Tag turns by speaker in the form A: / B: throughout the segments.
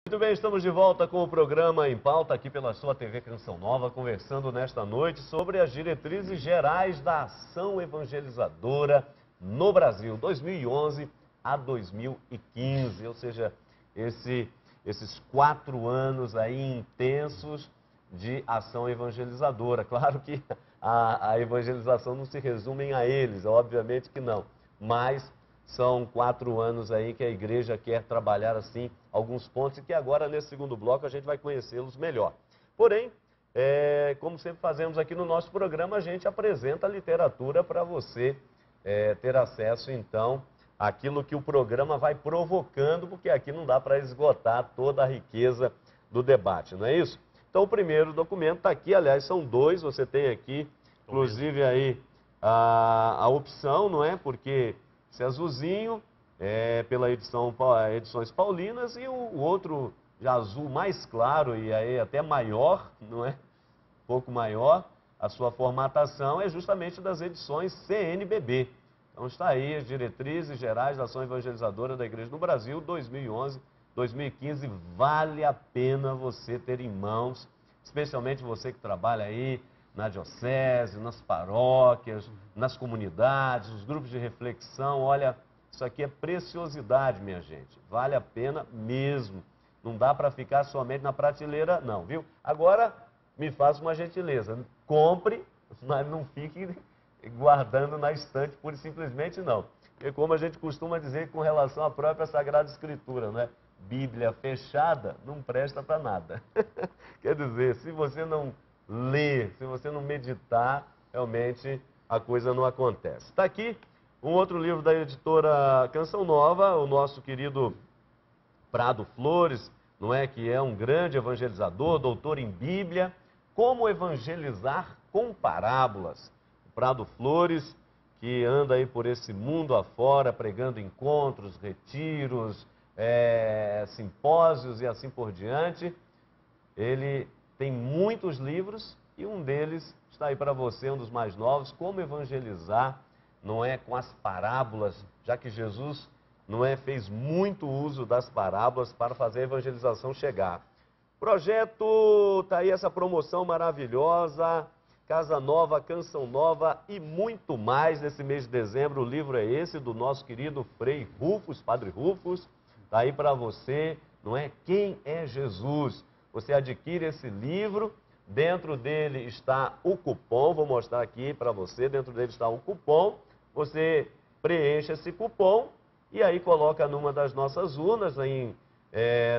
A: Muito bem, estamos de volta com o programa Em Pauta, aqui pela sua TV Canção Nova, conversando nesta noite sobre as diretrizes gerais da ação evangelizadora no Brasil, 2011 a 2015, ou seja, esses 4 anos aí intensos de ação evangelizadora. Claro que a evangelização não se resume a eles, obviamente que não, mas são 4 anos aí que a igreja quer trabalhar assim alguns pontos e que agora nesse segundo bloco a gente vai conhecê-los melhor. Porém, como sempre fazemos aqui no nosso programa, a gente apresenta a literatura para você ter acesso então àquilo que o programa vai provocando, porque aqui não dá para esgotar toda a riqueza do debate, não é isso? Então o primeiro documento está aqui, aliás são 2, você tem aqui, inclusive aí a opção, não é? Porque esse azulzinho é pela Edições Paulinas e o outro já azul mais claro e aí até maior, não é? Um pouco maior, a sua formatação é justamente das edições CNBB. Então está aí as diretrizes gerais da ação evangelizadora da Igreja no Brasil, 2011, 2015. Vale a pena você ter em mãos, especialmente você que trabalha aí na diocese, nas paróquias, nas comunidades, nos grupos de reflexão. Olha, isso aqui é preciosidade, minha gente. Vale a pena mesmo. Não dá para ficar somente na prateleira, não, viu? Agora, me faça uma gentileza. Compre, mas não fique guardando na estante pura e simplesmente, não. Porque como a gente costuma dizer com relação à própria Sagrada Escritura, né? Bíblia fechada não presta para nada. Quer dizer, se você não ler, se você não meditar, realmente a coisa não acontece. Está aqui um outro livro da editora Canção Nova, o nosso querido Prado Flores, não é? Que é um grande evangelizador, doutor em Bíblia, Como Evangelizar com Parábolas. O Prado Flores, que anda aí por esse mundo afora, pregando encontros, retiros, simpósios e assim por diante. Ele tem muitos livros e um deles está aí para você, um dos mais novos, Como Evangelizar, não é, com as parábolas, já que Jesus, não é, fez muito uso das parábolas para fazer a evangelização chegar. Projeto, tá aí essa promoção maravilhosa, Casa Nova, Canção Nova e muito mais nesse mês de dezembro. O livro é esse do nosso querido Frei Rufus, Padre Rufus, tá aí para você, não é? Quem é Jesus? Você adquire esse livro, dentro dele está o cupom, vou mostrar aqui para você, dentro dele está um cupom, você preenche esse cupom e aí coloca numa das nossas urnas,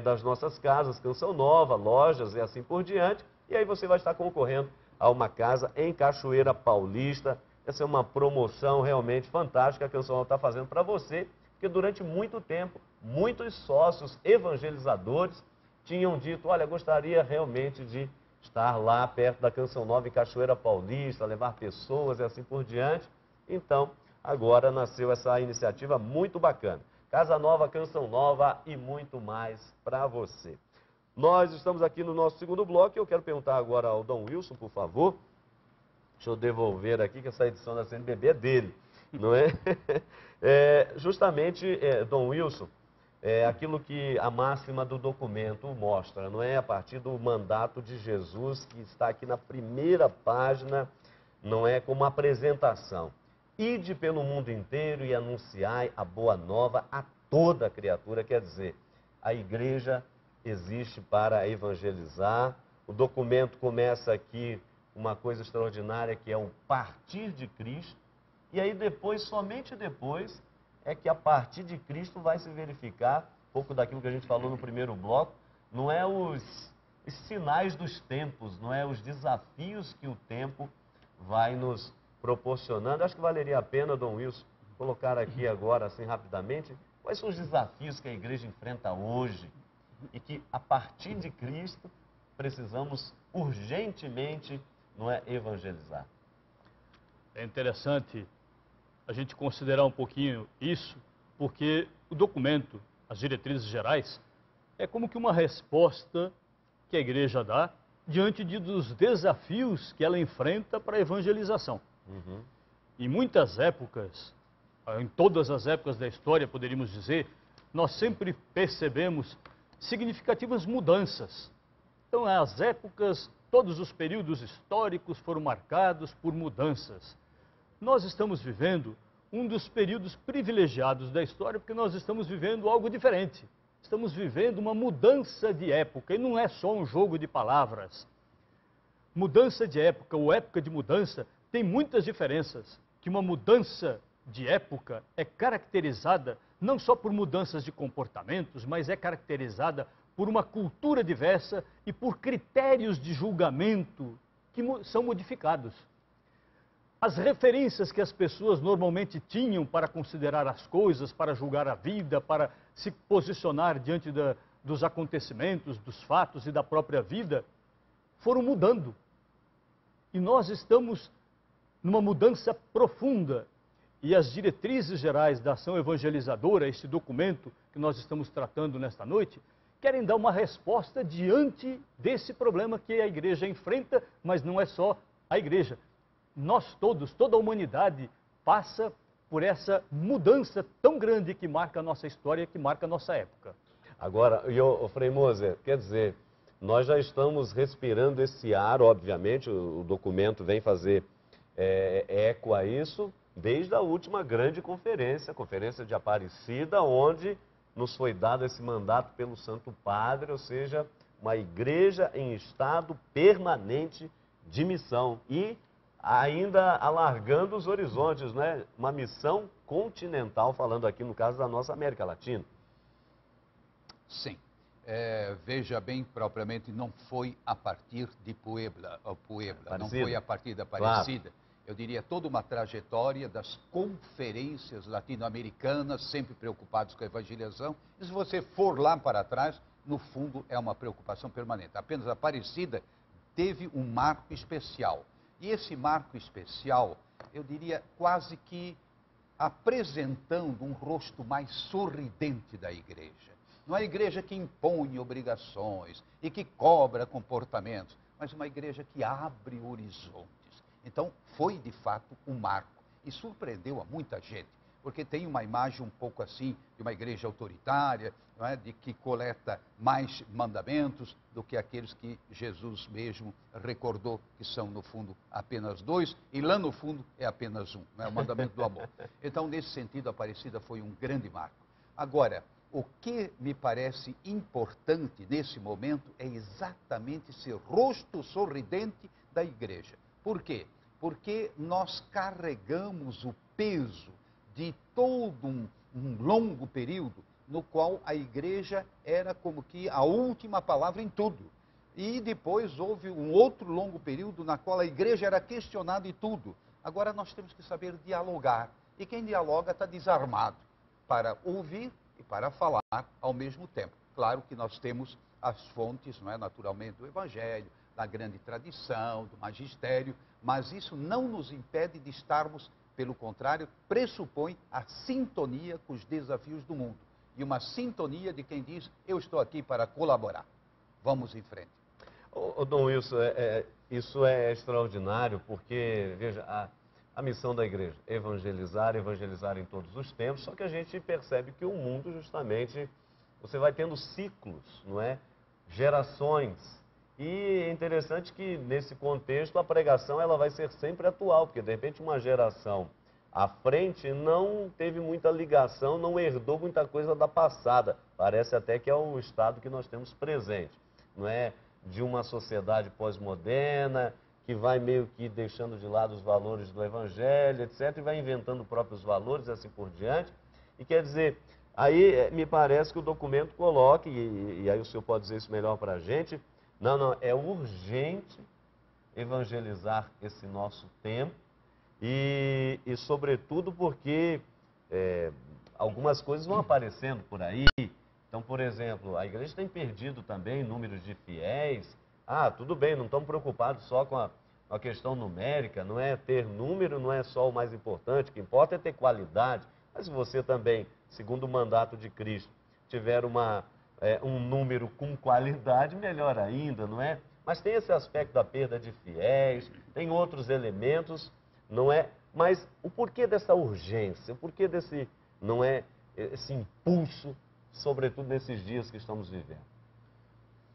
A: das nossas casas, Canção Nova, lojas e assim por diante, e aí você vai estar concorrendo a uma casa em Cachoeira Paulista. Essa é uma promoção realmente fantástica que a Canção Nova está fazendo para você, porque durante muito tempo, muitos sócios evangelizadores tinham dito, olha, gostaria realmente de estar lá perto da Canção Nova em Cachoeira Paulista, levar pessoas e assim por diante. Então, agora nasceu essa iniciativa muito bacana. Casa Nova, Canção Nova e muito mais para você. Nós estamos aqui no nosso segundo bloco e eu quero perguntar agora ao Dom Wilson, por favor. Deixa eu devolver aqui que essa edição da CNBB é dele, não é? Justamente, Dom Wilson, aquilo que a máxima do documento mostra, não é? A partir do mandato de Jesus, que está aqui na primeira página, não é? Como apresentação. Ide pelo mundo inteiro e anunciai a boa nova a toda criatura, quer dizer, a igreja existe para evangelizar. O documento começa aqui uma coisa extraordinária que é o partir de Cristo, e aí depois, somente depois, é que a partir de Cristo vai se verificar, um pouco daquilo que a gente falou no primeiro bloco, não é os sinais dos tempos, não é os desafios que o tempo vai nos proporcionando. Acho que valeria a pena, Dom Wilson, colocar aqui agora, assim, rapidamente, quais são os desafios que a igreja enfrenta hoje e que, a partir de Cristo, precisamos urgentemente, não é, evangelizar.
B: É interessante a gente considerar um pouquinho isso, porque o documento, as diretrizes gerais, é como que uma resposta que a igreja dá diante dos desafios que ela enfrenta para a evangelização. Em muitas épocas, em todas as épocas da história, poderíamos dizer, nós sempre percebemos significativas mudanças. Então, as épocas, todos os períodos históricos foram marcados por mudanças. Nós estamos vivendo um dos períodos privilegiados da história, porque nós estamos vivendo algo diferente. Estamos vivendo uma mudança de época, e não é só um jogo de palavras. Mudança de época ou época de mudança tem muitas diferenças, que uma mudança de época é caracterizada não só por mudanças de comportamentos, mas é caracterizada por uma cultura diversa e por critérios de julgamento que são modificados. As referências que as pessoas normalmente tinham para considerar as coisas, para julgar a vida, para se posicionar diante dos acontecimentos, dos fatos e da própria vida, foram mudando. E nós estamos numa mudança profunda. E as diretrizes gerais da ação evangelizadora, esse documento que nós estamos tratando nesta noite, querem dar uma resposta diante desse problema que a igreja enfrenta, mas não é só a igreja. Nós todos, toda a humanidade passa por essa mudança tão grande que marca a nossa história, que marca a nossa época.
A: Agora, Frei Moser, quer dizer, nós já estamos respirando esse ar, obviamente, o documento vem fazer eco a isso, desde a última grande conferência, a Conferência de Aparecida, onde nos foi dado esse mandato pelo Santo Padre, ou seja, uma igreja em estado permanente de missão e ainda alargando os horizontes, né? Uma missão continental, falando aqui no caso da nossa América Latina.
C: Sim. Veja bem, propriamente não foi a partir de Puebla, não foi a partir da Aparecida. Claro. Eu diria toda uma trajetória das conferências latino-americanas, sempre preocupados com a evangelização. E se você for lá para trás, no fundo é uma preocupação permanente. Apenas a Aparecida teve um marco especial. E esse marco especial, eu diria quase que apresentando um rosto mais sorridente da igreja. Não é a igreja que impõe obrigações e que cobra comportamentos, mas uma igreja que abre horizontes. Então, foi de fato um marco e surpreendeu a muita gente, porque tem uma imagem um pouco assim de uma igreja autoritária, não é? De que coleta mais mandamentos do que aqueles que Jesus mesmo recordou que são, no fundo, apenas 2, e lá no fundo é apenas um, não é? O mandamento do amor. Então, nesse sentido, a Aparecida foi um grande marco. Agora, o que me parece importante nesse momento é exatamente esse rosto sorridente da igreja. Por quê? Porque nós carregamos o peso de todo um longo período no qual a igreja era como que a última palavra em tudo. E depois houve um outro longo período na qual a igreja era questionada em tudo. Agora nós temos que saber dialogar. E quem dialoga está desarmado para ouvir e para falar ao mesmo tempo. Claro que nós temos as fontes, não é, naturalmente, do Evangelho, da grande tradição, do magistério, mas isso não nos impede de estarmos, pelo contrário, pressupõe a sintonia com os desafios do mundo. E uma sintonia de quem diz, eu estou aqui para colaborar. Vamos em frente.
A: Dom Wilson, isso é extraordinário, porque, veja, a missão da igreja, evangelizar em todos os tempos, só que a gente percebe que o mundo, justamente, você vai tendo ciclos, não é? Gerações. E é interessante que, nesse contexto, a pregação ela vai ser sempre atual, porque, de repente, uma geração à frente não teve muita ligação, não herdou muita coisa da passada. Parece até que é o estado que nós temos presente, não é? De uma sociedade pós-moderna, que vai meio que deixando de lado os valores do Evangelho, etc., e vai inventando próprios valores e assim por diante. E quer dizer, aí me parece que o documento coloca, e aí o senhor pode dizer isso melhor para a gente, não, é urgente evangelizar esse nosso tempo, e sobretudo porque algumas coisas vão aparecendo por aí. Então, por exemplo, a igreja tem perdido também números de fiéis. Tudo bem, não estamos preocupados só com a questão numérica, não é ter número, não é só o mais importante, o que importa é ter qualidade. Mas se você também, segundo o mandato de Cristo, tiver um número com qualidade, melhor ainda, não é? Mas tem esse aspecto da perda de fiéis, tem outros elementos, não é? Mas o porquê dessa urgência, o porquê desse, não é, esse impulso sobretudo nesses dias que estamos vivendo?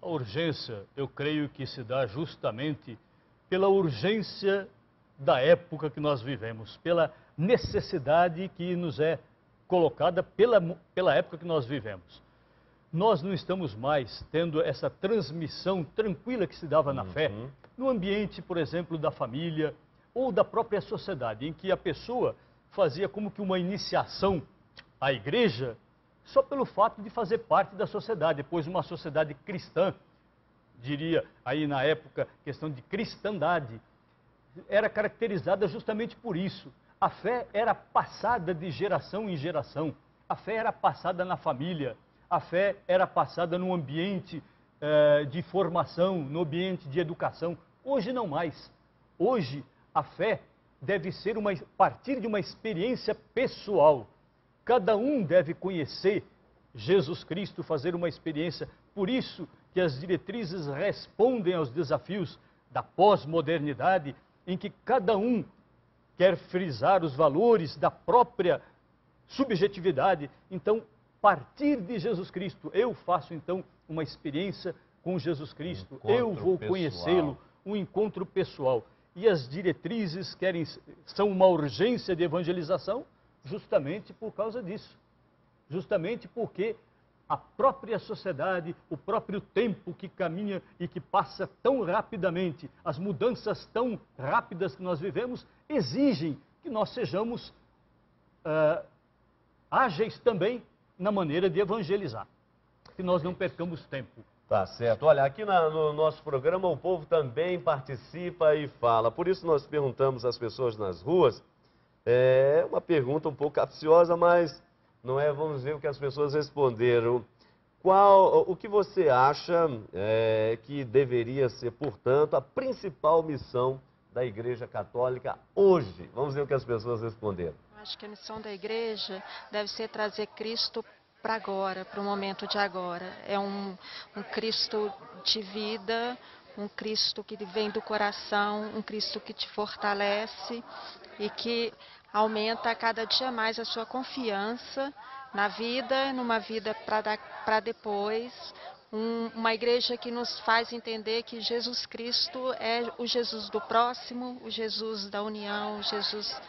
B: A urgência, eu creio que se dá justamente pela urgência da época que nós vivemos, pela necessidade que nos é colocada pela época que nós vivemos. Nós não estamos mais tendo essa transmissão tranquila que se dava na fé, no ambiente, por exemplo, da família ou da própria sociedade, em que a pessoa fazia como que uma iniciação à igreja só pelo fato de fazer parte da sociedade, pois uma sociedade cristã, diria aí na época, questão de cristandade, era caracterizada justamente por isso. A fé era passada de geração em geração, a fé era passada na família, a fé era passada no ambiente de formação, no ambiente de educação. Hoje não mais. Hoje a fé deve ser a partir de uma experiência pessoal. Cada um deve conhecer Jesus Cristo, fazer uma experiência. Por isso que as diretrizes respondem aos desafios da pós-modernidade, em que cada um quer frisar os valores da própria subjetividade. Então, partir de Jesus Cristo, eu faço então uma experiência com Jesus Cristo, eu vou conhecê-lo, um encontro pessoal. E as diretrizes são uma urgência de evangelização justamente por causa disso. Justamente porque a própria sociedade, o próprio tempo que caminha e que passa tão rapidamente, as mudanças tão rápidas que nós vivemos, exigem que nós sejamos ágeis também na maneira de evangelizar, que nós não percamos tempo.
A: Tá certo. Olha, aqui no nosso programa o povo também participa e fala. Por isso nós perguntamos às pessoas nas ruas, uma pergunta um pouco capciosa, mas não é, vamos ver o que as pessoas responderam. O que você acha que deveria ser, portanto, a principal missão da Igreja Católica hoje? Vamos ver o que as pessoas responderam.
D: Acho que a missão da igreja deve ser trazer Cristo para agora, para o momento de agora. É um Cristo de vida, um Cristo que vem do coração, um Cristo que te fortalece e que aumenta a cada dia mais a sua confiança na vida, numa vida para depois. Uma igreja que nos faz entender que Jesus Cristo é o Jesus do próximo, o Jesus da união, o Jesus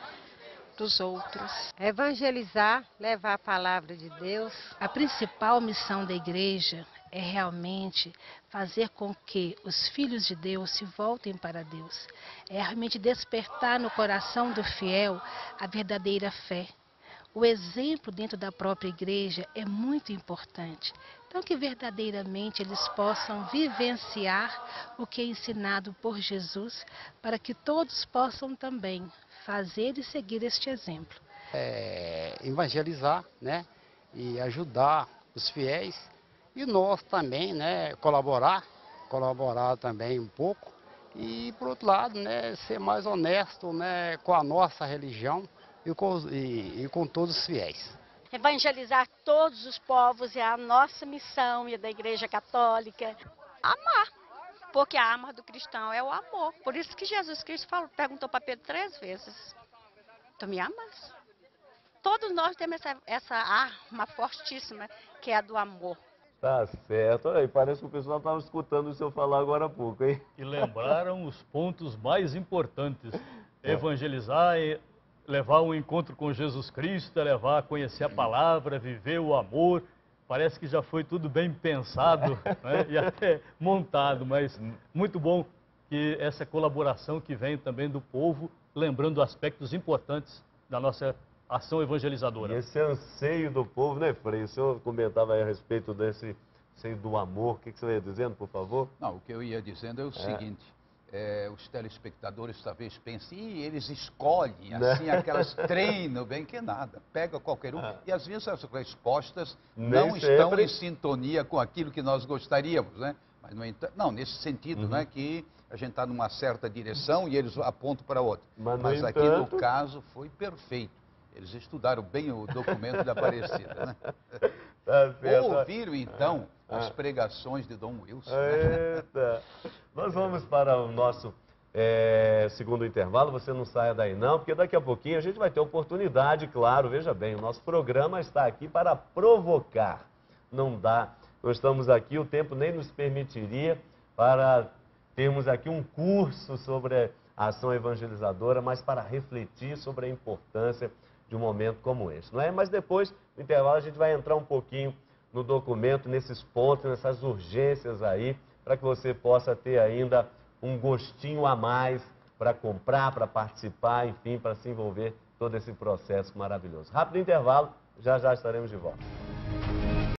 D: dos outros.
E: Evangelizar, levar a palavra de Deus.
F: A principal missão da igreja é realmente fazer com que os filhos de Deus se voltem para Deus. É realmente despertar no coração do fiel a verdadeira fé. O exemplo dentro da própria igreja é muito importante. Então, que verdadeiramente eles possam vivenciar o que é ensinado por Jesus, para que todos possam também fazer e seguir este exemplo.
G: Evangelizar, né, e ajudar os fiéis, e nós também, né, colaborar também um pouco, e por outro lado, né, ser mais honesto, né, com a nossa religião e com todos os fiéis.
H: Evangelizar todos os povos é a nossa missão e da Igreja Católica. Amar, porque a arma do cristão é o amor. Por isso que Jesus Cristo perguntou para Pedro 3 vezes: tu me amas? Todos nós temos essa arma fortíssima, que é a do amor.
A: Tá certo. Olha aí, parece que o pessoal estava escutando o senhor falar agora há pouco, hein?
B: E lembraram os pontos mais importantes. Evangelizar, levar um encontro com Jesus Cristo, levar a conhecer a palavra, viver o amor. Parece que já foi tudo bem pensado, né? E até montado, mas muito bom que essa colaboração que vem também do povo, lembrando aspectos importantes da nossa ação evangelizadora.
A: E esse anseio do povo, né, Frei? O senhor comentava aí a respeito desse anseio do amor. O que você ia dizendo, por favor?
C: Não, o que eu ia dizendo é o seguinte. Os telespectadores talvez pensem, eles escolhem, assim, aquelas treinam bem que nada, pega qualquer um, e às vezes as respostas não estão em sintonia com aquilo que nós gostaríamos, né? Mas, não, nesse sentido, né, que a gente está numa certa direção e eles apontam para outra. Mas aqui no caso foi perfeito. Eles estudaram bem o documento da Aparecida, né?
A: Tá certo.
C: Ouviram, então, as pregações de Dom Wilson.
A: Eita. Nós vamos para o nosso segundo intervalo. Você não saia daí não, porque daqui a pouquinho a gente vai ter oportunidade, claro, veja bem, o nosso programa está aqui para provocar. não dá. Nós estamos aqui, o tempo nem nos permitiria para termos aqui um curso sobre a ação evangelizadora, mas para refletir sobre a importância de um momento como este, não é? Mas depois, no intervalo, a gente vai entrar um pouquinho no documento, nesses pontos, nessas urgências aí, para que você possa ter ainda um gostinho a mais para comprar, para participar, enfim, para se envolver todo esse processo maravilhoso. Rápido intervalo, já já estaremos de volta.